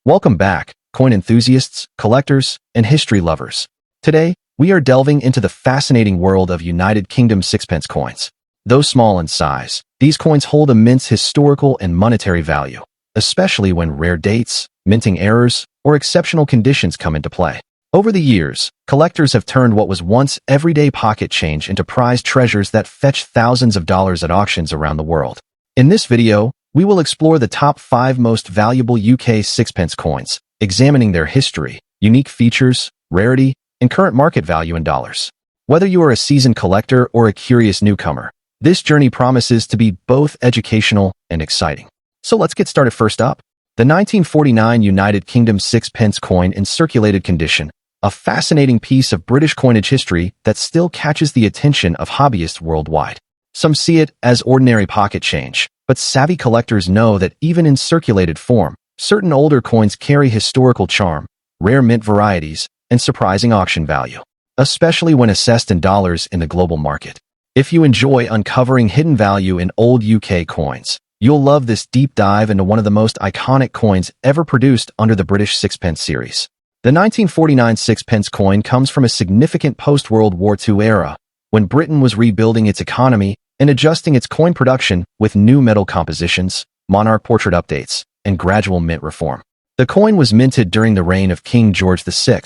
Welcome back, coin enthusiasts, collectors, and history lovers. Today, we are delving into the fascinating world of United Kingdom sixpence coins. Though small in size, these coins hold immense historical and monetary value, especially when rare dates, minting errors, or exceptional conditions come into play. Over the years, collectors have turned what was once everyday pocket change into prized treasures that fetch thousands of dollars at auctions around the world. In this video, we will explore the top 5 most valuable UK sixpence coins, examining their history, unique features, rarity, and current market value in dollars. Whether you are a seasoned collector or a curious newcomer, this journey promises to be both educational and exciting. So let's get started. First up, the 1949 United Kingdom sixpence coin in circulated condition, a fascinating piece of British coinage history that still catches the attention of hobbyists worldwide. Some see it as ordinary pocket change, but savvy collectors know that even in circulated form, certain older coins carry historical charm, rare mint varieties, and surprising auction value, especially when assessed in dollars in the global market. If you enjoy uncovering hidden value in old UK coins, you'll love this deep dive into one of the most iconic coins ever produced under the British sixpence series. The 1949 sixpence coin comes from a significant post-World War II era, when Britain was rebuilding its economy and adjusting its coin production with new metal compositions, monarch portrait updates, and gradual mint reform. The coin was minted during the reign of King George VI,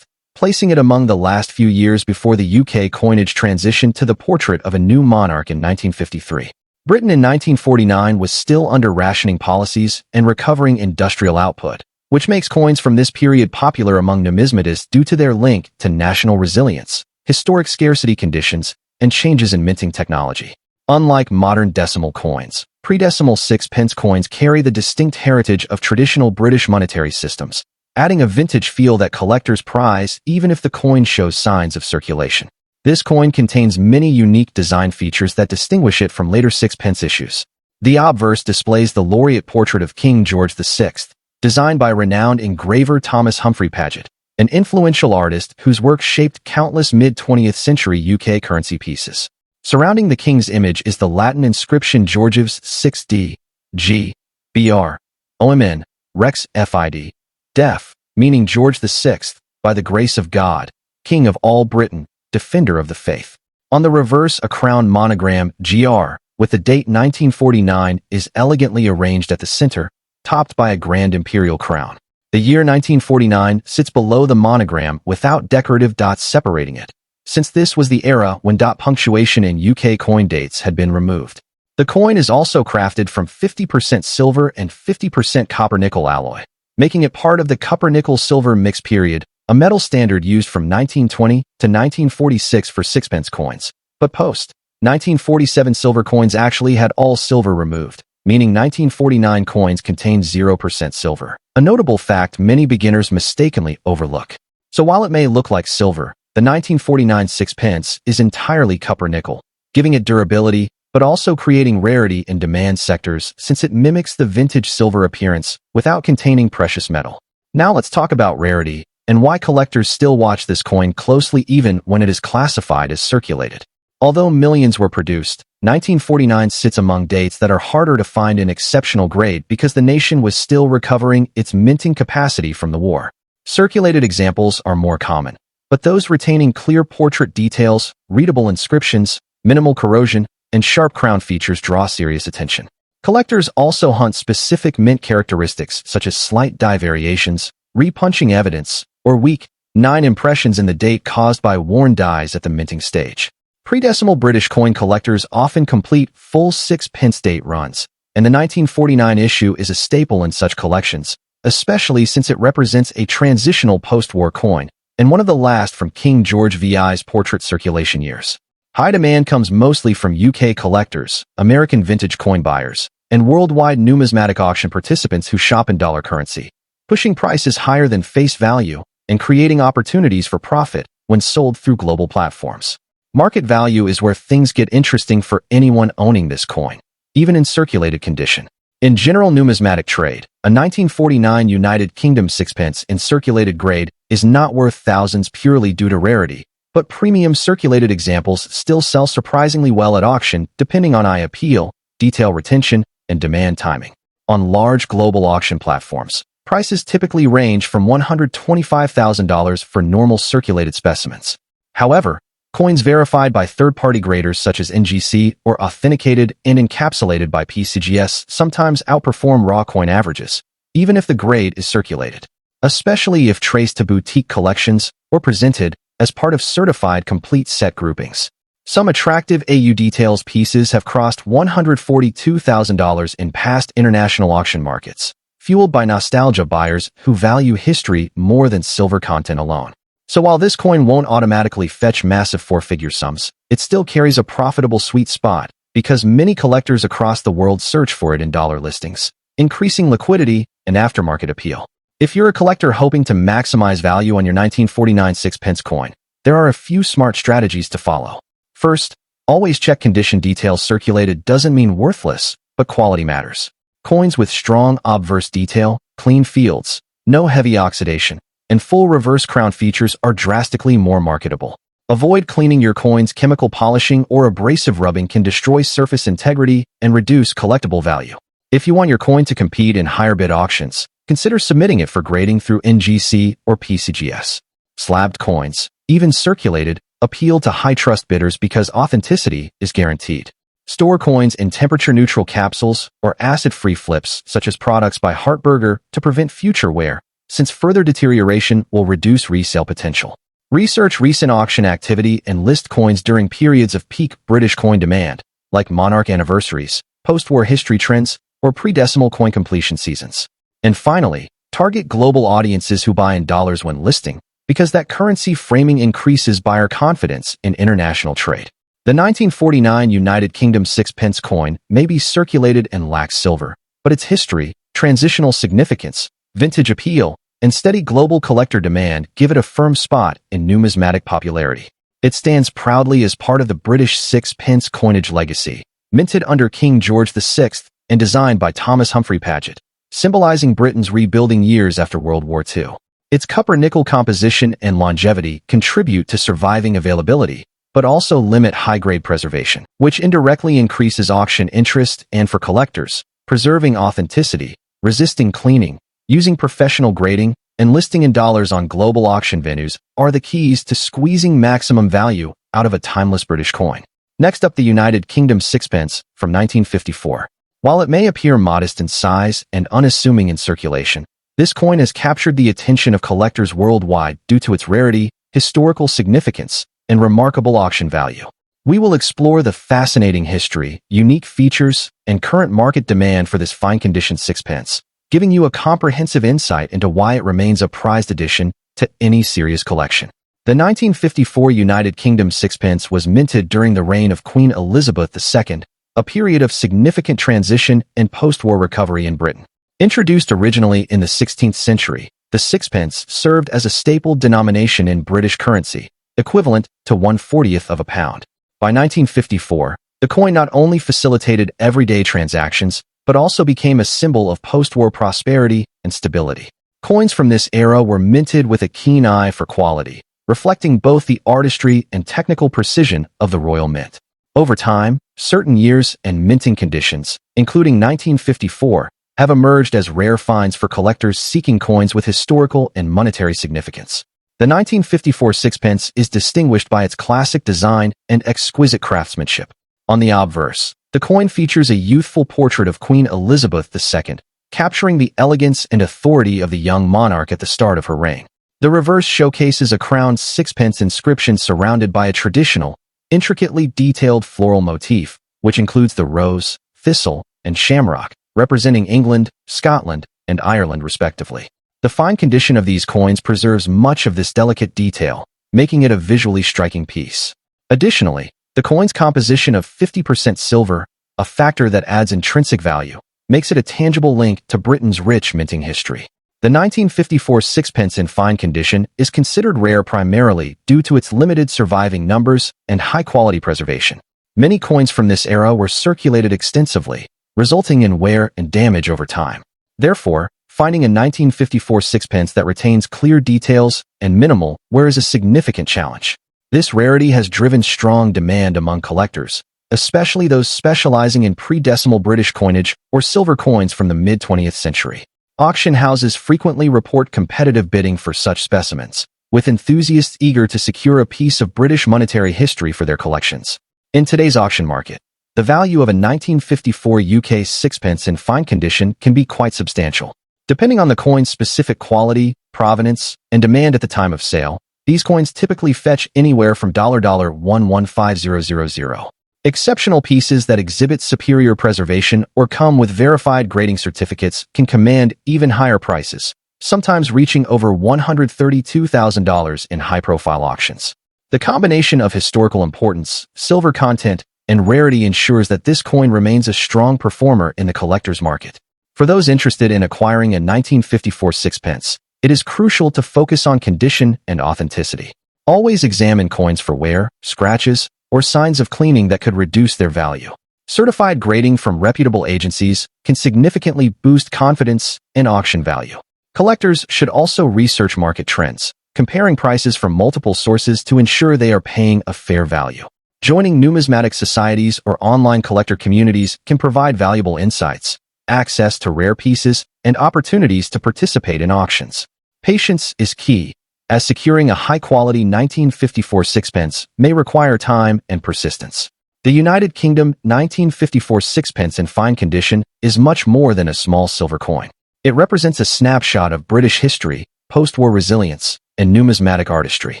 placing it among the last few years before the UK coinage transitioned to the portrait of a new monarch in 1953. Britain in 1949 was still under rationing policies and recovering industrial output, which makes coins from this period popular among numismatists due to their link to national resilience, historic scarcity conditions, and changes in minting technology. Unlike modern decimal coins, pre-decimal sixpence coins carry the distinct heritage of traditional British monetary systems, adding a vintage feel that collectors prize even if the coin shows signs of circulation. This coin contains many unique design features that distinguish it from later sixpence issues. The obverse displays the laureate portrait of King George VI, designed by renowned engraver Thomas Humphrey Paget, an influential artist whose work shaped countless mid-20th century UK currency pieces. Surrounding the king's image is the Latin inscription Georgives 6D, G, BR, OMN, Rex FID, Def, meaning George VI, by the grace of God, King of all Britain, Defender of the Faith. On the reverse, a crown monogram, GR, with the date 1949, is elegantly arranged at the center, topped by a grand imperial crown. The year 1949 sits below the monogram without decorative dots separating it, since this was the era when dot punctuation in UK coin dates had been removed. The coin is also crafted from 50% silver and 50% copper-nickel alloy, making it part of the copper-nickel-silver mix period, a metal standard used from 1920 to 1946 for sixpence coins. But post-1947 silver coins actually had all silver removed, meaning 1949 coins contained 0% silver, a notable fact many beginners mistakenly overlook. So while it may look like silver, the 1949 sixpence is entirely copper-nickel, giving it durability, but also creating rarity in demand sectors since it mimics the vintage silver appearance without containing precious metal. Now let's talk about rarity and why collectors still watch this coin closely even when it is classified as circulated. Although millions were produced, 1949 sits among dates that are harder to find in exceptional grade because the nation was still recovering its minting capacity from the war. Circulated examples are more common, but those retaining clear portrait details, readable inscriptions, minimal corrosion, and sharp crown features draw serious attention. Collectors also hunt specific mint characteristics such as slight die variations, repunching evidence, or weak, 9 impressions in the date caused by worn dies at the minting stage. Pre-decimal British coin collectors often complete full sixpence date runs, and the 1949 issue is a staple in such collections, especially since it represents a transitional post-war coin and one of the last from King George VI's portrait circulation years. High demand comes mostly from UK collectors, American vintage coin buyers, and worldwide numismatic auction participants who shop in dollar currency, pushing prices higher than face value and creating opportunities for profit when sold through global platforms. Market value is where things get interesting for anyone owning this coin, even in circulated condition. In general numismatic trade, a 1949 United Kingdom sixpence in circulated grade is not worth thousands purely due to rarity, but premium circulated examples still sell surprisingly well at auction depending on eye appeal, detail retention, and demand timing. On large global auction platforms, Prices typically range from $125,000 for normal circulated specimens. However, coins verified by third-party graders such as NGC or authenticated and encapsulated by PCGS sometimes outperform raw coin averages, even if the grade is circulated, especially if traced to boutique collections or presented as part of certified complete set groupings. Some attractive AU Details pieces have crossed $142,000 in past international auction markets, fueled by nostalgia buyers who value history more than silver content alone. So while this coin won't automatically fetch massive four-figure sums, it still carries a profitable sweet spot because many collectors across the world search for it in dollar listings, increasing liquidity and aftermarket appeal. If you're a collector hoping to maximize value on your 1949 sixpence coin, there are a few smart strategies to follow. First, always check condition. Details circulated doesn't mean worthless, but quality matters. Coins with strong obverse detail, clean fields, no heavy oxidation, and full reverse crown features are drastically more marketable. Avoid cleaning your coins. Chemical polishing or abrasive rubbing can destroy surface integrity and reduce collectible value. If you want your coin to compete in higher bid auctions, consider submitting it for grading through NGC or PCGS. Slabbed coins, even circulated, appeal to high-trust bidders because authenticity is guaranteed. Store coins in temperature-neutral capsules or acid-free flips, such as products by Hartberger, to prevent future wear, since further deterioration will reduce resale potential. Research recent auction activity and list coins during periods of peak British coin demand, like monarch anniversaries, post-war history trends, or pre-decimal coin completion seasons. And finally, target global audiences who buy in dollars when listing, because that currency framing increases buyer confidence in international trade. The 1949 United Kingdom sixpence coin may be circulated and lacks silver, but its history, transitional significance, vintage appeal, and steady global collector demand give it a firm spot in numismatic popularity. It stands proudly as part of the British sixpence coinage legacy, minted under King George VI and designed by Thomas Humphrey Paget, symbolizing Britain's rebuilding years after World War II. Its copper-nickel composition and longevity contribute to surviving availability, but also limit high-grade preservation, which indirectly increases auction interest. And for collectors, preserving authenticity, resisting cleaning, using professional grading, and listing in dollars on global auction venues are the keys to squeezing maximum value out of a timeless British coin. Next up, the United Kingdom sixpence from 1954. While it may appear modest in size and unassuming in circulation, this coin has captured the attention of collectors worldwide due to its rarity, historical significance, and remarkable auction value. We will explore the fascinating history, unique features, and current market demand for this fine-condition sixpence, giving you a comprehensive insight into why it remains a prized addition to any serious collection. The 1954 United Kingdom sixpence was minted during the reign of Queen Elizabeth II, a period of significant transition and post-war recovery in Britain. Introduced originally in the 16th century, the sixpence served as a staple denomination in British currency, equivalent to 1/40th of a pound. By 1954, the coin not only facilitated everyday transactions, but also became a symbol of post-war prosperity and stability. Coins from this era were minted with a keen eye for quality, reflecting both the artistry and technical precision of the Royal Mint. Over time, certain years and minting conditions, including 1954, have emerged as rare finds for collectors seeking coins with historical and monetary significance. The 1954 sixpence is distinguished by its classic design and exquisite craftsmanship. On the obverse, the coin features a youthful portrait of Queen Elizabeth II, capturing the elegance and authority of the young monarch at the start of her reign. The reverse showcases a crowned sixpence inscription surrounded by a traditional, intricately detailed floral motif, which includes the rose, thistle, and shamrock, representing England, Scotland, and Ireland respectively. The fine condition of these coins preserves much of this delicate detail, making it a visually striking piece. Additionally, the coin's composition of 50% silver, a factor that adds intrinsic value, makes it a tangible link to Britain's rich minting history. The 1954 sixpence in fine condition is considered rare primarily due to its limited surviving numbers and high-quality preservation. Many coins from this era were circulated extensively, resulting in wear and damage over time. Therefore, finding a 1954 sixpence that retains clear details and minimal wear is a significant challenge. This rarity has driven strong demand among collectors, especially those specializing in pre-decimal British coinage or silver coins from the mid-20th century. Auction houses frequently report competitive bidding for such specimens, with enthusiasts eager to secure a piece of British monetary history for their collections. In today's auction market, the value of a 1954 UK sixpence in fine condition can be quite substantial. Depending on the coin's specific quality, provenance, and demand at the time of sale, these coins typically fetch anywhere from $115,000. Exceptional pieces that exhibit superior preservation or come with verified grading certificates can command even higher prices, sometimes reaching over $132,000 in high-profile auctions. The combination of historical importance, silver content, and rarity ensures that this coin remains a strong performer in the collector's market. For those interested in acquiring a 1954 sixpence, it is crucial to focus on condition and authenticity. Always examine coins for wear, scratches, or signs of cleaning that could reduce their value. Certified grading from reputable agencies can significantly boost confidence in auction value. Collectors should also research market trends, comparing prices from multiple sources to ensure they are paying a fair value. Joining numismatic societies or online collector communities can provide valuable insights, access to rare pieces, and opportunities to participate in auctions. Patience is key, as securing a high-quality 1954 sixpence may require time and persistence. The United Kingdom 1954 sixpence in fine condition is much more than a small silver coin. It represents a snapshot of British history, post-war resilience, and numismatic artistry.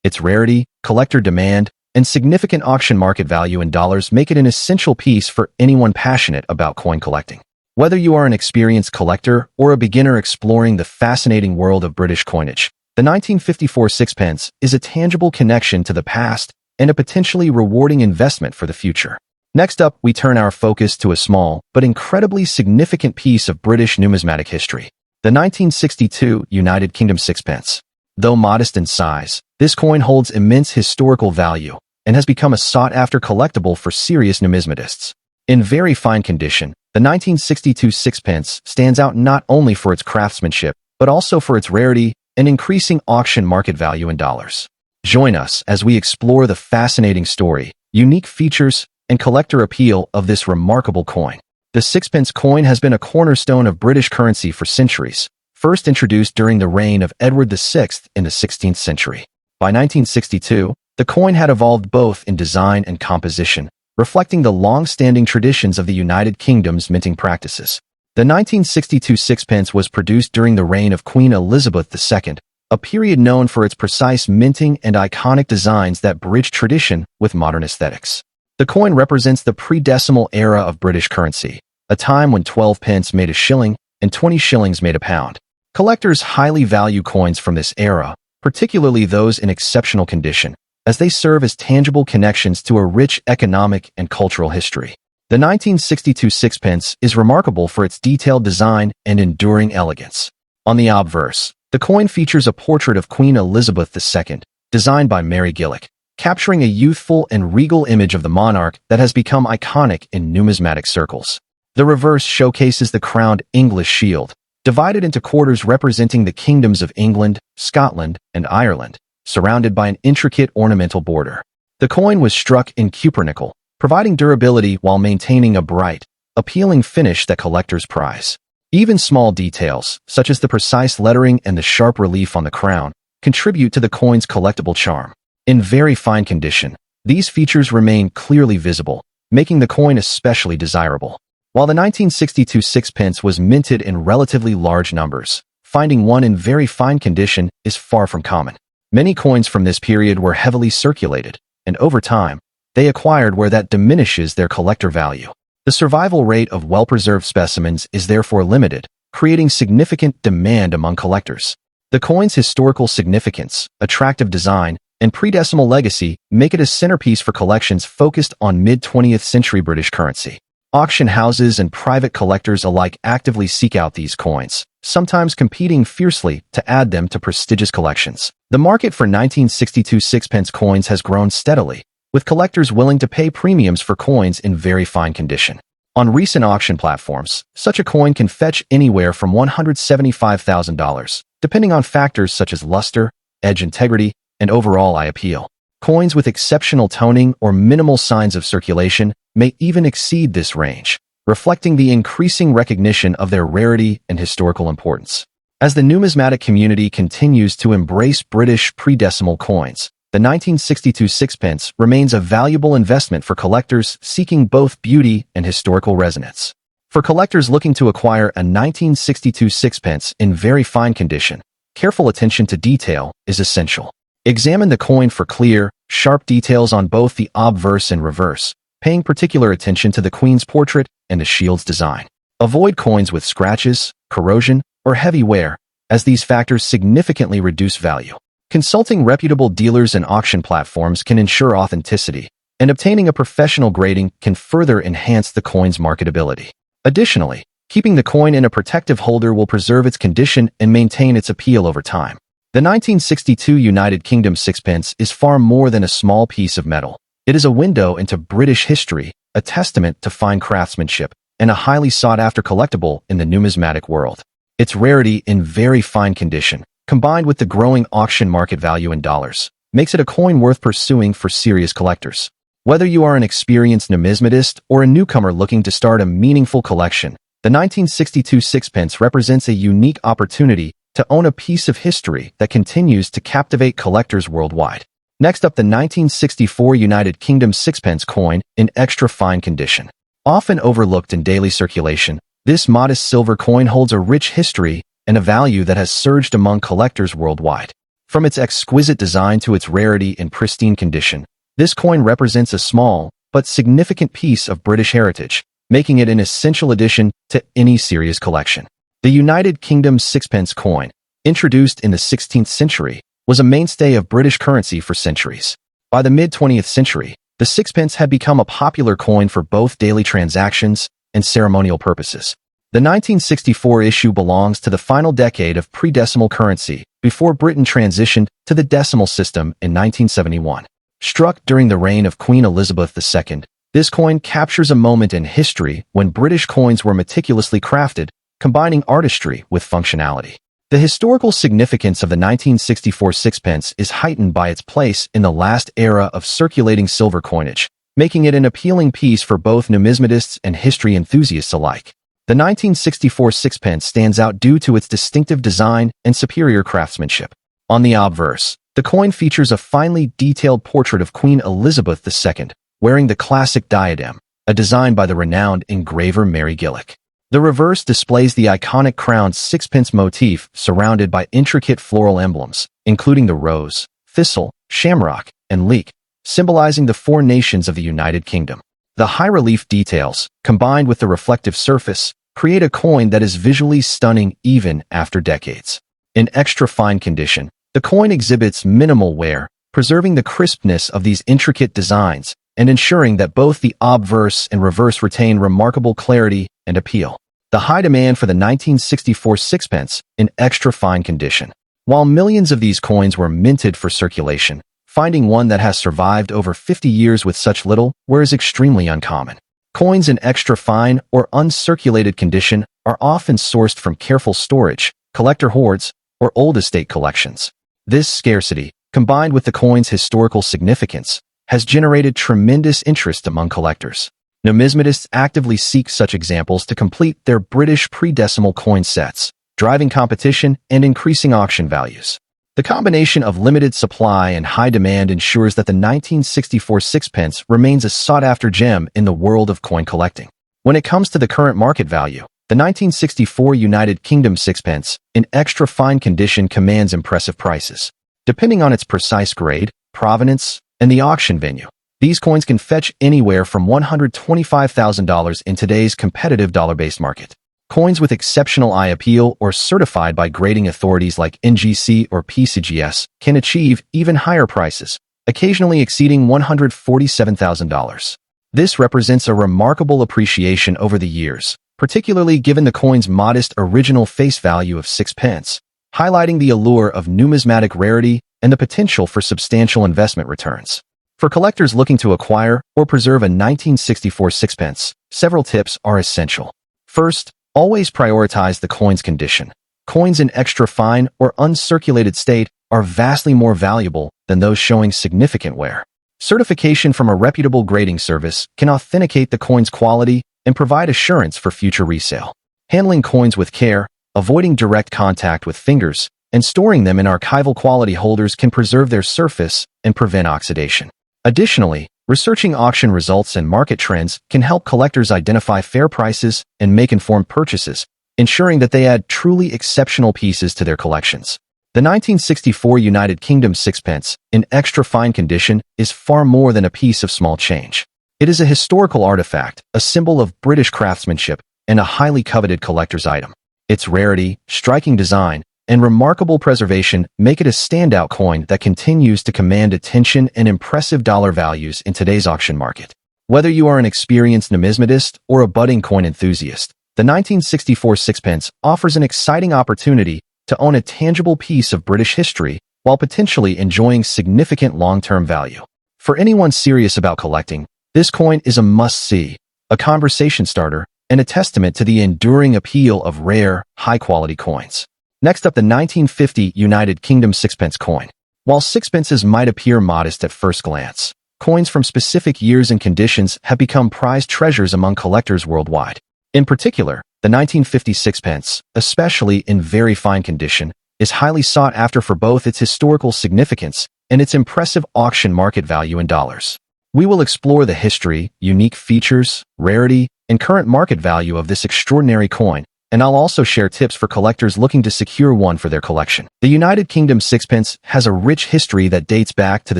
Its rarity, collector demand, and significant auction market value in dollars make it an essential piece for anyone passionate about coin collecting. Whether you are an experienced collector or a beginner exploring the fascinating world of British coinage, the 1954 sixpence is a tangible connection to the past and a potentially rewarding investment for the future. Next up, we turn our focus to a small but incredibly significant piece of British numismatic history, the 1962 United Kingdom sixpence. Though modest in size, this coin holds immense historical value and has become a sought-after collectible for serious numismatists. In very fine condition, the 1962 sixpence stands out not only for its craftsmanship, but also for its rarity and increasing auction market value in dollars. Join us as we explore the fascinating story, unique features, and collector appeal of this remarkable coin. The sixpence coin has been a cornerstone of British currency for centuries, first introduced during the reign of Edward VI in the 16th century. By 1962, the coin had evolved both in design and composition, reflecting the long-standing traditions of the United Kingdom's minting practices. The 1962 sixpence was produced during the reign of Queen Elizabeth II, a period known for its precise minting and iconic designs that bridge tradition with modern aesthetics. The coin represents the pre-decimal era of British currency, a time when 12 pence made a shilling and 20 shillings made a pound. Collectors highly value coins from this era, particularly those in exceptional condition, as they serve as tangible connections to a rich economic and cultural history. The 1962 sixpence is remarkable for its detailed design and enduring elegance. On the obverse, the coin features a portrait of Queen Elizabeth II, designed by Mary Gillick, capturing a youthful and regal image of the monarch that has become iconic in numismatic circles. The reverse showcases the crowned English shield, divided into quarters representing the kingdoms of England, Scotland, and Ireland, surrounded by an intricate ornamental border. The coin was struck in cupronickel, providing durability while maintaining a bright, appealing finish that collectors prize. Even small details, such as the precise lettering and the sharp relief on the crown, contribute to the coin's collectible charm. In very fine condition, these features remain clearly visible, making the coin especially desirable. While the 1962 sixpence was minted in relatively large numbers, finding one in very fine condition is far from common. Many coins from this period were heavily circulated, and over time, they acquired where that diminishes their collector value. The survival rate of well-preserved specimens is therefore limited, creating significant demand among collectors. The coin's historical significance, attractive design, and pre-decimal legacy make it a centerpiece for collections focused on mid-20th century British currency. Auction houses and private collectors alike actively seek out these coins, sometimes competing fiercely to add them to prestigious collections. The market for 1962 sixpence coins has grown steadily, with collectors willing to pay premiums for coins in very fine condition. On recent auction platforms, such a coin can fetch anywhere from $175,000, depending on factors such as luster, edge integrity, and overall eye appeal. Coins with exceptional toning or minimal signs of circulation may even exceed this range, reflecting the increasing recognition of their rarity and historical importance. As the numismatic community continues to embrace British pre-decimal coins, the 1962 sixpence remains a valuable investment for collectors seeking both beauty and historical resonance. For collectors looking to acquire a 1962 sixpence in very fine condition, careful attention to detail is essential. Examine the coin for clear, sharp details on both the obverse and reverse, paying particular attention to the Queen's portrait and the shield's design. Avoid coins with scratches, corrosion, or heavy wear, as these factors significantly reduce value. Consulting reputable dealers and auction platforms can ensure authenticity, and obtaining a professional grading can further enhance the coin's marketability. Additionally, keeping the coin in a protective holder will preserve its condition and maintain its appeal over time. The 1962 United Kingdom sixpence is far more than a small piece of metal. It is a window into British history, a testament to fine craftsmanship, and a highly sought-after collectible in the numismatic world. Its rarity in very fine condition, combined with the growing auction market value in dollars, makes it a coin worth pursuing for serious collectors. Whether you are an experienced numismatist or a newcomer looking to start a meaningful collection, the 1962 sixpence represents a unique opportunity to own a piece of history that continues to captivate collectors worldwide. Next up, the 1964 United Kingdom sixpence coin in extra fine condition. Often overlooked in daily circulation, this modest silver coin holds a rich history and a value that has surged among collectors worldwide. From its exquisite design to its rarity in pristine condition, this coin represents a small but significant piece of British heritage, making it an essential addition to any serious collection. The United Kingdom sixpence coin, introduced in the 16th century, was a mainstay of British currency for centuries. By the mid-20th century, the sixpence had become a popular coin for both daily transactions and ceremonial purposes. The 1964 issue belongs to the final decade of pre-decimal currency before Britain transitioned to the decimal system in 1971. Struck during the reign of Queen Elizabeth II, this coin captures a moment in history when British coins were meticulously crafted, combining artistry with functionality. The historical significance of the 1964 sixpence is heightened by its place in the last era of circulating silver coinage, making it an appealing piece for both numismatists and history enthusiasts alike. The 1964 sixpence stands out due to its distinctive design and superior craftsmanship. On the obverse, the coin features a finely detailed portrait of Queen Elizabeth II, wearing the classic diadem, a design by the renowned engraver Mary Gillick. The reverse displays the iconic crown's sixpence motif surrounded by intricate floral emblems, including the rose, thistle, shamrock, and leek, symbolizing the four nations of the United Kingdom. The high-relief details, combined with the reflective surface, create a coin that is visually stunning even after decades. In extra fine condition, the coin exhibits minimal wear, preserving the crispness of these intricate designs and ensuring that both the obverse and reverse retain remarkable clarity and appeal. The high demand for the 1964 sixpence in extra fine condition. While millions of these coins were minted for circulation, finding one that has survived over 50 years with such little wear is extremely uncommon. Coins in extra fine or uncirculated condition are often sourced from careful storage, collector hoards, or old estate collections. This scarcity, combined with the coin's historical significance, has generated tremendous interest among collectors. Numismatists actively seek such examples to complete their British pre-decimal coin sets, driving competition and increasing auction values. The combination of limited supply and high demand ensures that the 1964 sixpence remains a sought-after gem in the world of coin collecting. When it comes to the current market value, the 1964 United Kingdom sixpence, in extra fine condition, commands impressive prices. Depending on its precise grade, provenance, and the auction venue, these coins can fetch anywhere from $125,000 in today's competitive dollar-based market. Coins with exceptional eye appeal or certified by grading authorities like NGC or PCGS can achieve even higher prices, occasionally exceeding $147,000. This represents a remarkable appreciation over the years, particularly given the coin's modest original face value of 6 pence, highlighting the allure of numismatic rarity and the potential for substantial investment returns. For collectors looking to acquire or preserve a 1964 sixpence, several tips are essential. First, always prioritize the coin's condition. Coins in extra fine or uncirculated state are vastly more valuable than those showing significant wear. Certification from a reputable grading service can authenticate the coin's quality and provide assurance for future resale. Handling coins with care, avoiding direct contact with fingers, and storing them in archival quality holders can preserve their surface and prevent oxidation. Additionally, researching auction results and market trends can help collectors identify fair prices and make informed purchases, ensuring that they add truly exceptional pieces to their collections. The 1964 United Kingdom sixpence, in extra fine condition, is far more than a piece of small change. It is a historical artifact, a symbol of British craftsmanship, and a highly coveted collector's item. Its rarity, striking design, and remarkable preservation make it a standout coin that continues to command attention and impressive dollar values in today's auction market. Whether you are an experienced numismatist or a budding coin enthusiast, the 1964 sixpence offers an exciting opportunity to own a tangible piece of British history while potentially enjoying significant long-term value. For anyone serious about collecting, this coin is a must-see, a conversation starter, and a testament to the enduring appeal of rare, high-quality coins. Next up, the 1950 United Kingdom sixpence coin. While sixpences might appear modest at first glance, coins from specific years and conditions have become prized treasures among collectors worldwide. In particular, the 1950 sixpence, especially in very fine condition, is highly sought after for both its historical significance and its impressive auction market value in dollars. We will explore the history, unique features, rarity, and current market value of this extraordinary coin, and I'll also share tips for collectors looking to secure one for their collection. The United Kingdom sixpence has a rich history that dates back to the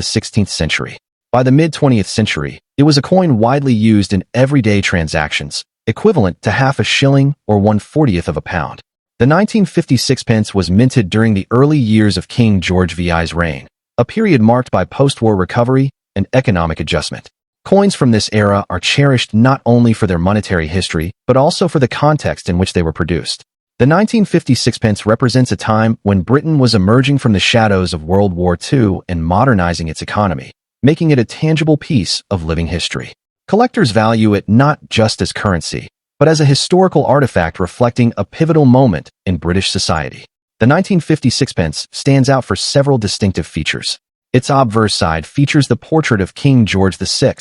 16th century. By the mid-20th century, it was a coin widely used in everyday transactions, equivalent to half a shilling or 1/40th of a pound. The 1950 sixpence was minted during the early years of King George VI's reign, a period marked by post-war recovery and economic adjustment. Coins from this era are cherished not only for their monetary history, but also for the context in which they were produced. The 1950 sixpence represents a time when Britain was emerging from the shadows of World War II and modernizing its economy, making it a tangible piece of living history. Collectors value it not just as currency, but as a historical artifact reflecting a pivotal moment in British society. The 1950 sixpence stands out for several distinctive features. Its obverse side features the portrait of King George VI,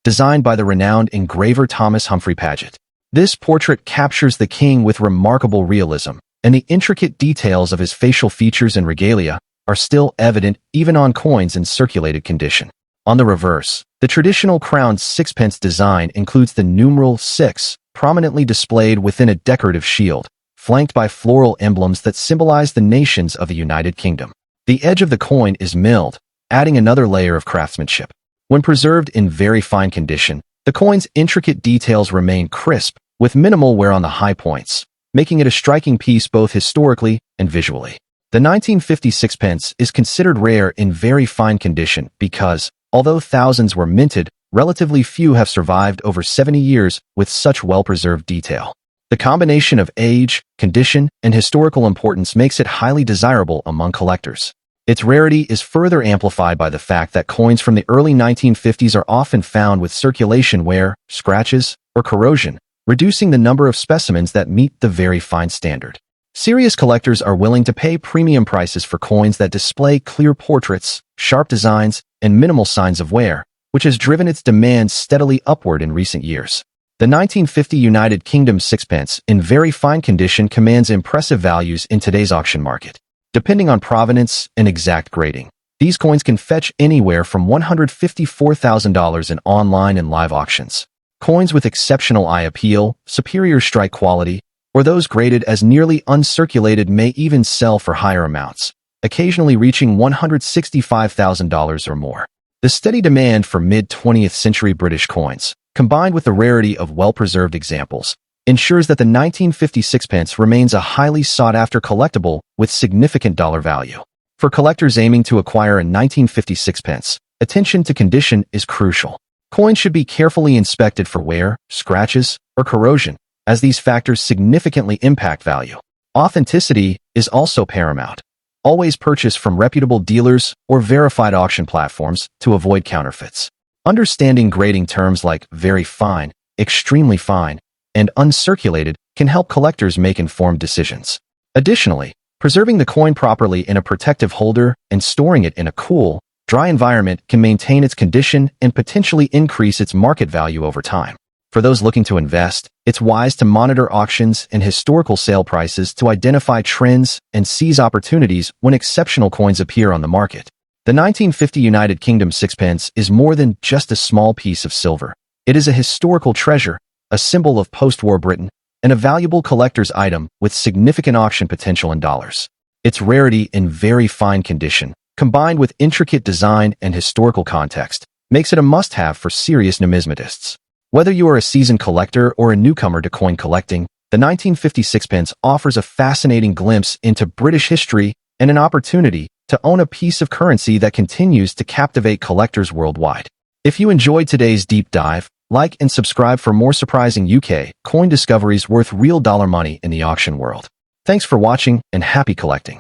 designed by the renowned engraver Thomas Humphrey Paget. This portrait captures the king with remarkable realism, and the intricate details of his facial features and regalia are still evident even on coins in circulated condition. On the reverse, the traditional crowned sixpence design includes the numeral 6, prominently displayed within a decorative shield, flanked by floral emblems that symbolize the nations of the United Kingdom. The edge of the coin is milled, adding another layer of craftsmanship. When preserved in very fine condition, the coin's intricate details remain crisp, with minimal wear on the high points, making it a striking piece both historically and visually. The 1950 sixpence is considered rare in very fine condition because, although thousands were minted, relatively few have survived over 70 years with such well-preserved detail. The combination of age, condition, and historical importance makes it highly desirable among collectors. Its rarity is further amplified by the fact that coins from the early 1950s are often found with circulation wear, scratches, or corrosion, reducing the number of specimens that meet the very fine standard. Serious collectors are willing to pay premium prices for coins that display clear portraits, sharp designs, and minimal signs of wear, which has driven its demand steadily upward in recent years. The 1950 United Kingdom sixpence, in very fine condition, commands impressive values in today's auction market. Depending on provenance and exact grading, these coins can fetch anywhere from $154,000 in online and live auctions. Coins with exceptional eye appeal, superior strike quality, or those graded as nearly uncirculated may even sell for higher amounts, occasionally reaching $165,000 or more. The steady demand for mid-20th century British coins, combined with the rarity of well-preserved examples, ensures that the 1950 sixpence remains a highly sought-after collectible with significant dollar value. For collectors aiming to acquire a 1950 sixpence, attention to condition is crucial. Coins should be carefully inspected for wear, scratches, or corrosion, as these factors significantly impact value. Authenticity is also paramount. Always purchase from reputable dealers or verified auction platforms to avoid counterfeits. Understanding grading terms like very fine, extremely fine, and uncirculated can help collectors make informed decisions. Additionally, preserving the coin properly in a protective holder and storing it in a cool, dry environment can maintain its condition and potentially increase its market value over time. For those looking to invest, it's wise to monitor auctions and historical sale prices to identify trends and seize opportunities when exceptional coins appear on the market. The 1950 United Kingdom sixpence is more than just a small piece of silver. It is a historical treasure, a symbol of post-war Britain, and a valuable collector's item with significant auction potential in dollars. Its rarity and very fine condition, combined with intricate design and historical context, makes it a must-have for serious numismatists. Whether you are a seasoned collector or a newcomer to coin collecting, the 1950 sixpence offers a fascinating glimpse into British history and an opportunity to own a piece of currency that continues to captivate collectors worldwide. If you enjoyed today's deep dive, like and subscribe for more surprising UK coin discoveries worth real dollar money in the auction world. Thanks for watching and happy collecting.